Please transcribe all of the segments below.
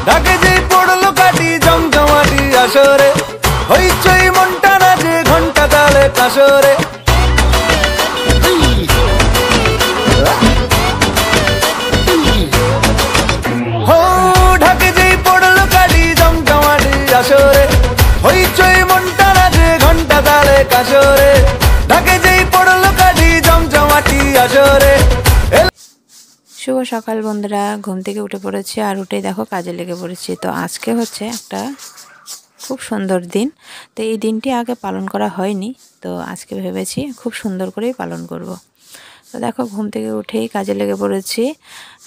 ঢাকে যেই পড়লো কাটি জমজমাটি আসরে, হইচই মনটা নাচে ঘন্টা তালে কাসরে। ঢাকে যেই পড়লো কাটি জমজমাটি আসরে, হইচই মনটা নাচে ঘন্টা তালে কাসরে। ঢাকে যেই পড়লো কাটি জমজমাটি আসরে। শুভ সকাল বন্ধুরা, ঘুম থেকে উঠে পড়েছি আর উঠেই দেখো কাজে লেগে পড়েছি। তো আজকে হচ্ছে একটা খুব সুন্দর দিন। তো এই দিনটি আগে পালন করা হয়নি, তো আজকে ভেবেছি খুব সুন্দর করেই পালন করব। তো দেখো ঘুম থেকে উঠেই কাজে লেগে পড়েছি,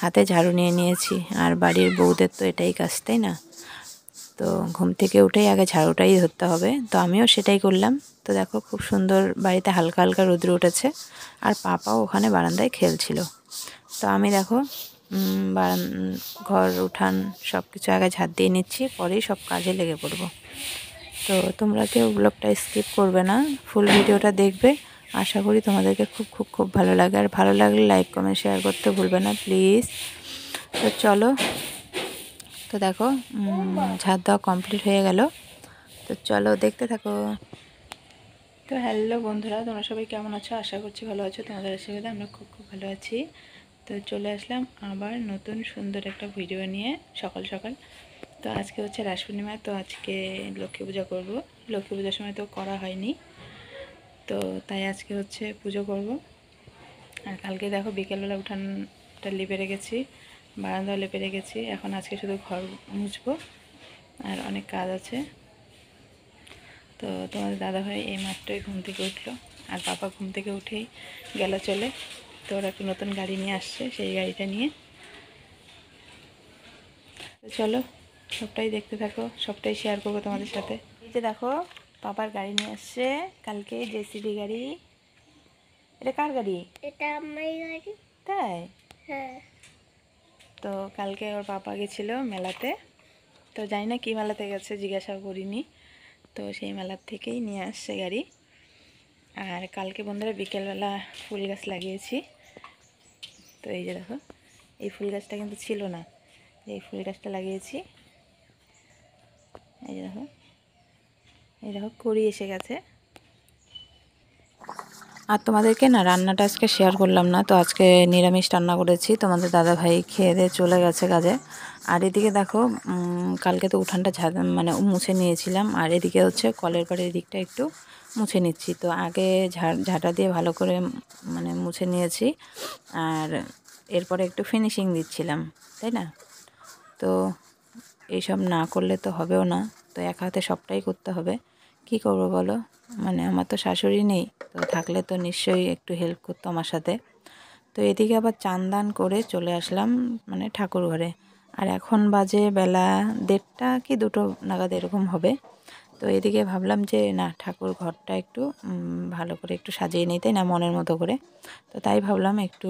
হাতে ঝাড়ু নিয়ে নিয়েছি। আর বাড়ির বউদের তো এটাই কাজ, তাই না? তো ঘুম থেকে উঠেই আগে ঝাড়ুটাই ধরতে হবে, তো আমিও সেটাই করলাম। তো দেখো খুব সুন্দর বাড়িতে হালকা হালকা রৌদ্র উঠেছে, আর পাপাও ওখানে বারান্দায় খেলছিল। তো আমি দেখো ঘর উঠান সব কিছু আগে ঝাড় দিয়ে নিচ্ছি, পরেই সব কাজে লেগে পড়বো। তো তোমরা কেউ ব্লগটা স্কিপ করবে না, ফুল ভিডিওটা দেখবে। আশা করি তোমাদেরকে খুব খুব খুব ভালো লাগে। আর ভালো লাগলে লাইক কমেন্ট শেয়ার করতে ভুলবে না প্লিজ। তো চলো, তো দেখো ঝাড় দেওয়া কমপ্লিট হয়ে গেল। তো চলো দেখতে থাকো। তো হ্যালো বন্ধুরা, তোমরা সবাই কেমন আছো? আশা করছি ভালো আছো। তোমাদের আশীর্বাদে আমরা খুব খুব ভালো আছি। তো চলে আসলাম আবার নতুন সুন্দর একটা ভিডিও নিয়ে সকাল সকাল। তো আজকে হচ্ছে রাস পূর্ণিমা, তো আজকে লক্ষ্মী পূজা করব। লক্ষ্মী পূজার সময় তো করা হয়নি, তো তাই আজকে হচ্ছে পুজো করব। আর কালকে দেখো বিকেলবেলা উঠানটা লেপে রেখেছি, বারান্দা লেপে রেখেছি। এখন আজকে শুধু ঘর মুছবো, আর অনেক কাজ আছে। তো তোমাদের দাদাভাই এই মাত্রই ঘুম থেকে উঠলো, আর বাবা ঘুম থেকে উঠেই গেল চলে। তো ওরা একটা নতুন গাড়ি নিয়ে আসছে, সেই গাড়িটা নিয়ে। তো চলো সবটাই দেখতে থাকো, সবটাই শেয়ার করবো তোমাদের সাথে। এই যে দেখো পাপার গাড়ি নিয়ে আসছে কালকে, জেসিবি গাড়ি। এটা কার গাড়ি? এটা আমার গাড়ি। তাই? হ্যাঁ। তো কালকে ওর পাপা গেছিলো মেলাতে, তো জানি না কী মেলাতে গেছে, জিজ্ঞাসা করিনি। তো সেই মেলার থেকেই নিয়ে আসছে গাড়ি। আর কালকে বন্ধুরা বিকেলবেলা ফুল গাছ লাগিয়েছি। তো এই যে দেখো, এই ফুল গাছটা কিন্তু ছিল না, এই ফুল গাছটা লাগিয়েছি। এই যে দেখো, এই দেখো কুড়ি এসে গেছে। আর তোমাদেরকে না রান্নাটা আজকে শেয়ার করলাম না। তো আজকে নিরামিষ রান্না করেছি, তোমাদের দাদাভাই খেয়ে দিয়ে চলে গেছে কাজে। আর এদিকে দেখো কালকে তো উঠানটা মানে মুছে নিয়েছিলাম, আর এদিকে হচ্ছে কলের পাড়ের দিকটা একটু মুছে নিচ্ছি। তো আগে ঝাঁটা দিয়ে ভালো করে মানে মুছে নিয়েছি, আর এরপরে একটু ফিনিশিং দিচ্ছিলাম, তাই না? তো এইসব না করলে তো হবেও না, তো এক হাতে সবটাই করতে হবে। কি করবো বলো, মানে আমার তো শাশুড়ি নেই, তো থাকলে তো নিশ্চয়ই একটু হেল্প করতো আমার সাথে। তো এদিকে আবার চান দান করে চলে আসলাম মানে ঠাকুর ঘরে। আর এখন বাজে বেলা 1:30 কি 2 নাগাদ এরকম হবে। তো এদিকে ভাবলাম যে না, ঠাকুর ঘরটা একটু ভালো করে একটু সাজিয়ে নিই, তাই না, মনের মতো করে। তো তাই ভাবলাম একটু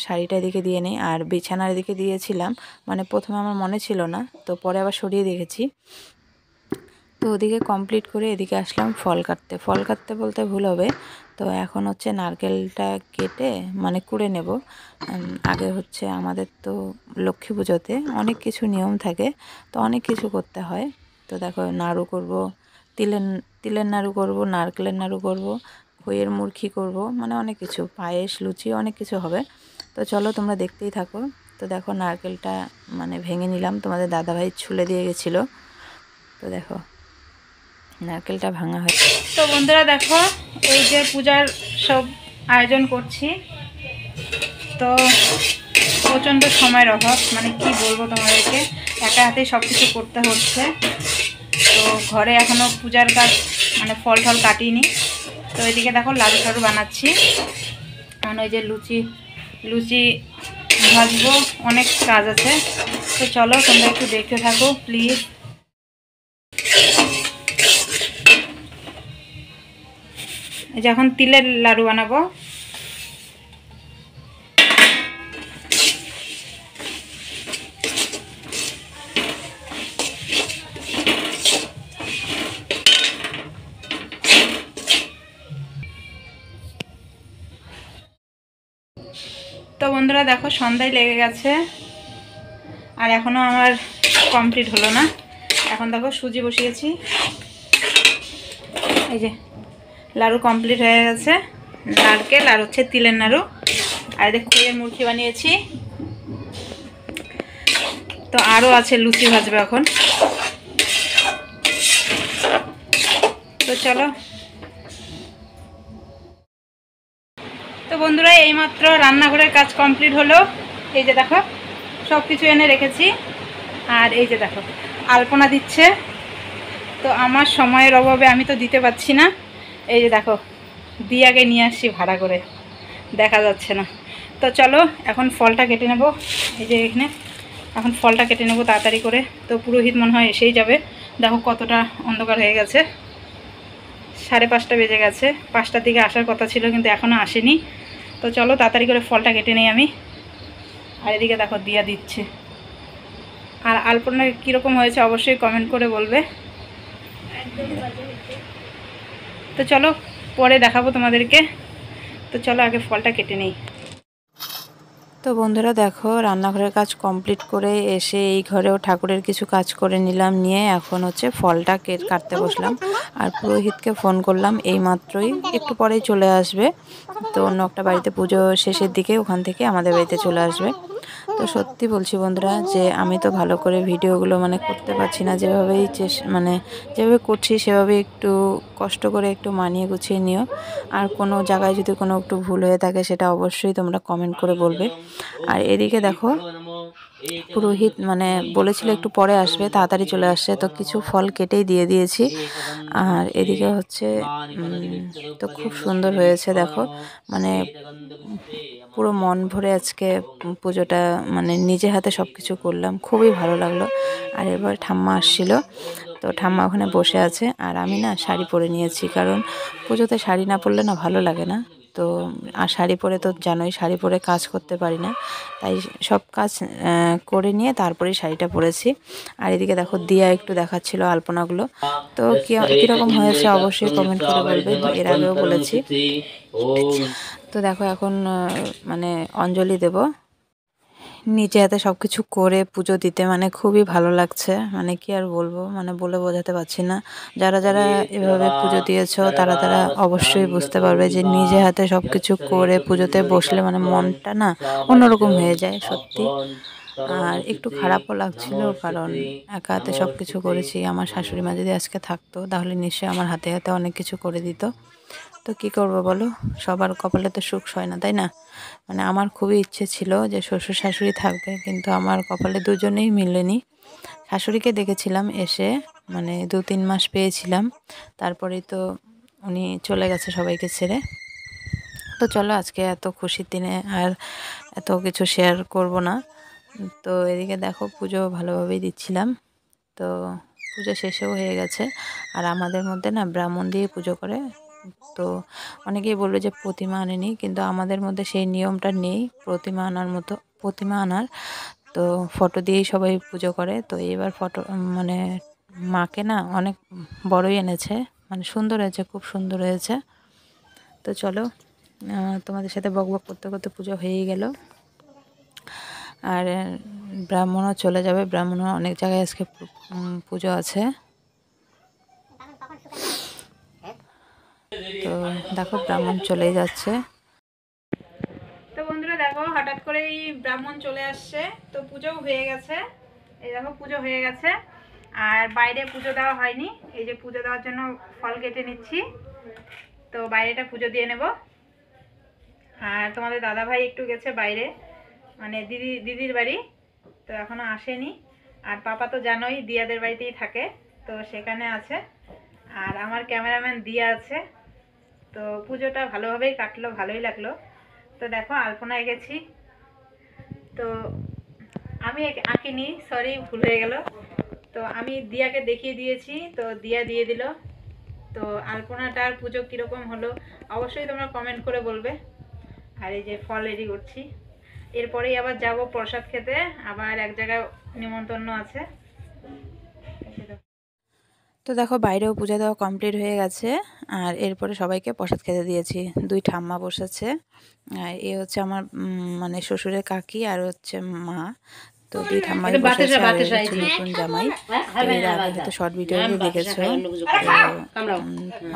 শাড়িটা এদিকে দিয়ে নিই। আর বিছানার এদিকে দিয়েছিলাম, মানে প্রথমে আমার মনে ছিল না, তো পরে আবার সরিয়ে দেখেছি। তো ওদিকে কমপ্লিট করে এদিকে আসলাম ফল কাটতে। ফল কাটতে বলতে ভুল হবে, তো এখন হচ্ছে নারকেলটা কেটে মানে কুড়ে নেব। আগে হচ্ছে আমাদের তো লক্ষ্মী পুজোতে অনেক কিছু নিয়ম থাকে, তো অনেক কিছু করতে হয়। তো দেখো নাড়ু করব, তিলের নাড়ু করব, নারকেলের নাড়ু করব, খইয়ের মুরকি করব, মানে অনেক কিছু, পায়েস, লুচি, অনেক কিছু হবে। তো চলো তোমরা দেখতেই থাকো। তো দেখো নারকেলটা মানে ভেঙে নিলাম, তোমাদের দাদাভাই ছুলে দিয়ে গেছিলো। তো দেখো নারকেলটা ভাঙা হয়। তো বন্ধুরা দেখো, এই যে পূজার সব আয়োজন করছি। তো প্রচণ্ড সময়ের অভাব, মানে কি বলবো তোমাদেরকে, একা হাতেই সব কিছু করতে হচ্ছে। তো ঘরে এখনও পূজার কাজ মানে ফল টল কাটিনি। তো এদিকে দেখো লাড়ু টাড়ু বানাচ্ছি, কারণ ওই যে লুচি ভাজবো, অনেক কাজ আছে। তো চলো তোমরা একটু দেখতে থাকো প্লিজ। এই যে এখন তিলের লাড়ু বানাবো। তো বন্ধুরা দেখো সন্ধ্যায় লেগে গেছে, আর এখনও আমার কমপ্লিট হলো না। এখন দেখো সুজি বসিয়েছি, এই যে লাড়ু কমপ্লিট হয়ে গেছে, নারকেল আর হচ্ছে তিলের নাড়ু, আর এদের খইয়ের মুরকি বানিয়েছি। তো আরও আছে, লুচি ভাজবে এখন। তো চলো। তো বন্ধুরা এইমাত্র রান্নাঘরের কাজ কমপ্লিট হলো। এই যে দেখো সব কিছু এনে রেখেছি, আর এই যে দেখো আলপনা দিচ্ছে। তো আমার সময়ের অভাবে আমি তো দিতে পারছি না। এই যে দেখো দিয়াকে নিয়ে আসছি ভাড়া করে, দেখা যাচ্ছে না। তো চলো এখন ফলটা কেটে নেব। এই যে এখানে এখন ফলটা কেটে নেব তাড়াতাড়ি করে। তো পুরোহিত মনে হয় এসেই যাবে। দেখো কতটা অন্ধকার হয়ে গেছে, 5:30 বেজে গেছে। 5টার দিকে আসার কথা ছিল কিন্তু এখনও আসেনি। তো চলো তাড়াতাড়ি করে ফলটা কেটে নেই আমি। আর এদিকে দেখো দিয়া দিচ্ছে। আর আলপনা কীরকম হয়েছে অবশ্যই কমেন্ট করে বলবে। তো চলো পরে দেখাবো তোমাদেরকে। তো চলো আগে ফলটা কেটে নেই। তো বন্ধুরা দেখো রান্নাঘরের কাজ কমপ্লিট করে এসে এই ঘরেও ঠাকুরের কিছু কাজ করে নিলাম, নিয়ে এখন হচ্ছে ফলটা কাটতে বসলাম। আর পুরোহিতকে ফোন করলাম, এই মাত্রই একটু পরেই চলে আসবে। তো অন্য একটা বাড়িতে পুজো শেষের দিকে ওখান থেকে আমাদের বাড়িতে চলে আসবে। তো সত্যি বলছি বন্ধুরা যে আমি তো ভালো করে ভিডিওগুলো মানে করতে পারছি না, যেভাবেই মানে যেভাবে করছি সেভাবে একটু কষ্ট করে একটু মানিয়ে গুছিয়ে নিও। আর কোনো জায়গায় যদি কোনো একটু ভুল হয়ে থাকে সেটা অবশ্যই তোমরা কমেন্ট করে বলবে। আর এদিকে দেখো পুরোহিত মানে বলেছিল একটু পরে আসবে, তাড়াতাড়ি চলে আসছে। তো কিছু ফল কেটেই দিয়ে দিয়েছি। আর এদিকে হচ্ছে তো খুব সুন্দর হয়েছে দেখো, মানে পুরো মন ভরে আজকে পুজোটা মানে নিজে হাতে সব কিছু করলাম, খুবই ভালো লাগলো। আর এবার ঠাম্মা আসছিল, তো ঠাম্মা ওখানে বসে আছে। আর আমি না শাড়ি পরে নিয়েছি, কারণ পুজোতে শাড়ি না পরলে না ভালো লাগে না। তো আর শাড়ি পরে তো জানোই শাড়ি পরে কাজ করতে পারি না, তাই সব কাজ করে নিয়ে তারপরেই শাড়িটা পরেছি। আর এদিকে দেখো দিয়া একটু দেখাচ্ছিল আলপনাগুলো। তো কীরকম হয়েছে অবশ্যই কমেন্ট করে বলবে, এর আগেও বলেছি। তো দেখো এখন মানে অঞ্জলি দেব। নিজে হাতে সব কিছু করে পুজো দিতে মানে খুবই ভালো লাগছে, মানে কি আর বলবো, মানে বলে বোঝাতে পারছি না। যারা যারা এভাবে পুজো দিয়েছো তারা তারা অবশ্যই বুঝতে পারবে যে নিজে হাতে সব কিছু করে পুজোতে বসলে মানে মনটা না অন্যরকম হয়ে যায় সত্যি। আর একটু খারাপও লাগছিল, কারণ একা হাতে সব কিছু করেছি। আমার শাশুড়ি মা যদি আজকে থাকতো তাহলে নিশ্চয়ই আমার হাতে হাতে অনেক কিছু করে দিত। তো কি করব বলো, সবার কপালে তো সুখ হয় না, তাই না? মানে আমার খুবই ইচ্ছে ছিল যে শ্বশুর শাশুড়ি থাকবে, কিন্তু আমার কপালে দুজনেই মিলেনি। শাশুড়িকে দেখেছিলাম এসে, মানে 2-3 মাস পেয়েছিলাম, তারপরেই তো উনি চলে গেছে সবাইকে ছেড়ে। তো চলো আজকে এত খুশির দিনে আর এত কিছু শেয়ার করব না। তো এদিকে দেখো পুজো ভালোভাবেই দিচ্ছিলাম। তো পুজো শেষেও হয়ে গেছে। আর আমাদের মধ্যে না ব্রাহ্মণ দিয়ে পুজো করে। তো অনেকেই বলবে যে প্রতিমা আনেনি, কিন্তু আমাদের মধ্যে সেই নিয়মটা নেই প্রতিমা আনার মতো, প্রতিমা আনার। তো ফটো দিয়েই সবাই পুজো করে। তো এবার ফটো মানে মাকে না অনেক বড়ই এনেছে, মানে সুন্দর হয়েছে, খুব সুন্দর হয়েছে। তো চলো তোমাদের সাথে বকবক করতে করতে পুজো হয়েই গেল। আর ব্রাহ্মণও চলে যাবে, ব্রাহ্মণও অনেক জায়গায় আজকে পুজো আছে। তো দেখো ব্রাহ্মণ চলেই যাচ্ছে। তো বন্ধুরা দেখো হঠাৎ করেই ব্রাহ্মণ চলে আসছে। তো পুজোও হয়ে গেছে, এই দেখো পুজো হয়ে গেছে। আর বাইরে পুজো দেওয়া হয়নি, এই যে পুজো দেওয়ার জন্য ফল কেটে নিচ্ছি। তো বাইরেটা পুজো দিয়ে নেব। আর তোমাদের দাদা ভাই একটু গেছে বাইরে, মানে দিদির বাড়ি, তো এখনো আসেনি। আর পাপা তো জানোই দিয়াদের বাড়িতেই থাকে, তো সেখানে আছে। আর আমার ক্যামেরাম্যান দিয়া আছে। তো পুজোটা ভালোভাবেই কাটলো, ভালোই লাগলো। তো দেখো আলপনা এঁকেছি, তো আমি আঁকিনি, সরি ভুল হয়ে গেল। তো আমি দিয়াকে দেখিয়ে দিয়েছি, তো দিয়া দিয়ে দিল। তো আলপনাটার পুজো কীরকম হলো অবশ্যই তোমরা কমেন্ট করে বলবে। আর এই যে ফল রেডি করছি, এরপরেই আবার যাব প্রসাদ খেতে, আবার এক জায়গায় নিমন্ত্রণ আছে। তো দেখো বাইরেও পূজা দেওয়া কমপ্লিট হয়ে গেছে। আর এরপরে সবাইকে প্রসাদ খেতে দিয়েছি। 2 ঠাম্মা বসেছে, আর এ হচ্ছে আমার মানে শ্বশুরের কাকি, আর হচ্ছে মা। তো দুই ঠাম্মাই বসে আছে আর এর হচ্ছে নতুন জামাই। তো এর আগে হয়তো শর্ট ভিডিওতে দেখেছো, তো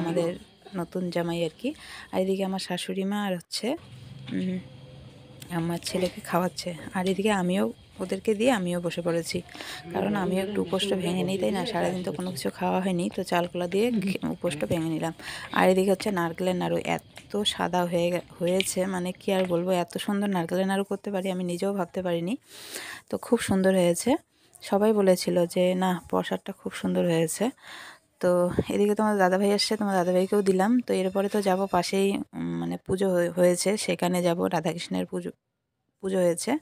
আমাদের নতুন জামাই আর কি। আর এদিকে আমার শাশুড়ি মা আর হচ্ছে আমার ছেলেকে খাওয়াচ্ছে, আর এদিকে আমিও ওদেরকে দিয়ে আমিও বসে পড়েছি, কারণ আমিও একটু উপোসটা ভেঙে নিই, তাই না? সারাদিন তো কোনো কিছু খাওয়া হয়নি, তো চালকলা দিয়ে উপোসটা ভেঙে নিলাম। আর এদিকে হচ্ছে নারকেলের নাড়ু, এত সাদা হয়েছে মানে কি আর বলবো, এত সুন্দর নারকেলের নাড়ু করতে পারি আমি নিজেও ভাবতে পারিনি। তো খুব সুন্দর হয়েছে, সবাই বলেছিল যে না প্রসাদটা খুব সুন্দর হয়েছে। তো এদিকে তোমার দাদাভাই আসছে, তোমার দাদাভাইকেও দিলাম। তো এরপরে তো যাব পাশেই মানে পুজো হয়েছে, সেখানে যাব, রাধাকৃষ্ণের পুজো হয়েছে,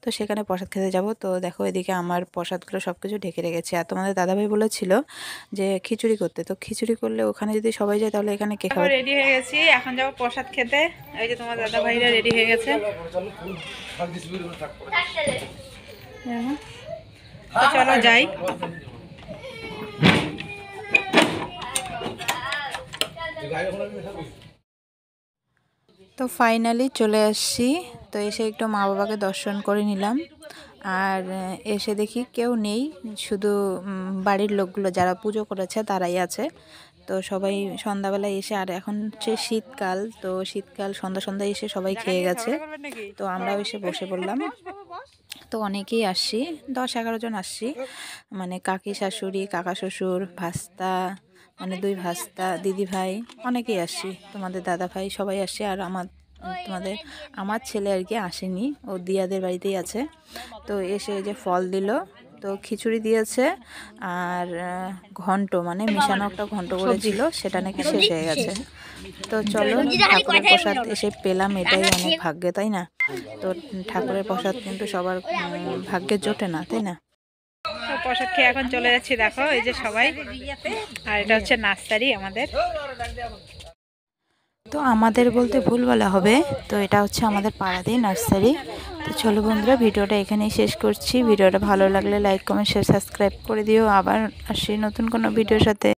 তো সেখানে প্রসাদ খেতে যাব। তো দেখো এদিকে আমার প্রসাদগুলো সব কিছু ঢেকে রেখেছে। আর তোমাদের দাদাভাই বলেছিল যে খিচুড়ি করতে, তো খিচুড়ি করলে ওখানে যদি সবাই যায় তাহলে এখানে কে খাবে। রেডি হয়ে গেছি, এখন যাব প্রসাদ খেতে। এই যে তোমার দাদাভাইরা রেডি হয়ে গেছে, তো চলো যাই। তো ফাইনালি চলে আসছি। তো এসে একটু মা বাবাকে দর্শন করে নিলাম, আর এসে দেখি কেউ নেই, শুধু বাড়ির লোকগুলো যারা পুজো করেছে তারাই আছে। তো সবাই সন্ধ্যাবেলায় এসে, আর এখন হচ্ছে শীতকাল, তো শীতকাল সন্ধ্যায় এসে সবাই খেয়ে গেছে, তো আমরাও এসে বসে পড়লাম। তো অনেকেই আসছি, 10-11 জন আসছি, মানে কাকি শাশুড়ি, কাকা শ্বশুর, ভাস্তা, মানে 2 ভাস্তা, দিদি ভাই, অনেকেই আসছি, তোমাদের দাদা ভাই সবাই আসছে। আর আমার ছেলে আর কি আসেনি, ও দিয়াদের বাড়িতেই আছে। তো এসে যে ফল দিল, তো খিচুড়ি দিয়েছে, আর ঘন্ট মানে মিশানো একটা ঘন্ট করেছিল, সেটা নাকি শেষ হয়ে গেছে। তো চলো ঠাকুরের প্রসাদ এসে পেলাম, এটাই অনেক ভাগ্যে, তাই না? তো ঠাকুরের প্রসাদ কিন্তু সবার ভাগ্যে জোটে না, তাই না? তো প্রসাদ খেয়ে এখন চলে যাচ্ছি, দেখো এই যে সবাই, আর এটা হচ্ছে নার্সারি আমাদের। তো আমাদের বলতে ভুল বলা হবে, তো এটা হচ্ছে আমাদের পাড়াতেই নার্সারি। তো চলো বন্ধুরা, ভিডিওটা এখানেই শেষ করছি। ভিডিওটা ভালো লাগলে লাইক, কমেন্ট, শেয়ার, সাবস্ক্রাইব করে দিও। আবার আসি নতুন কোনো ভিডিওর সাথে।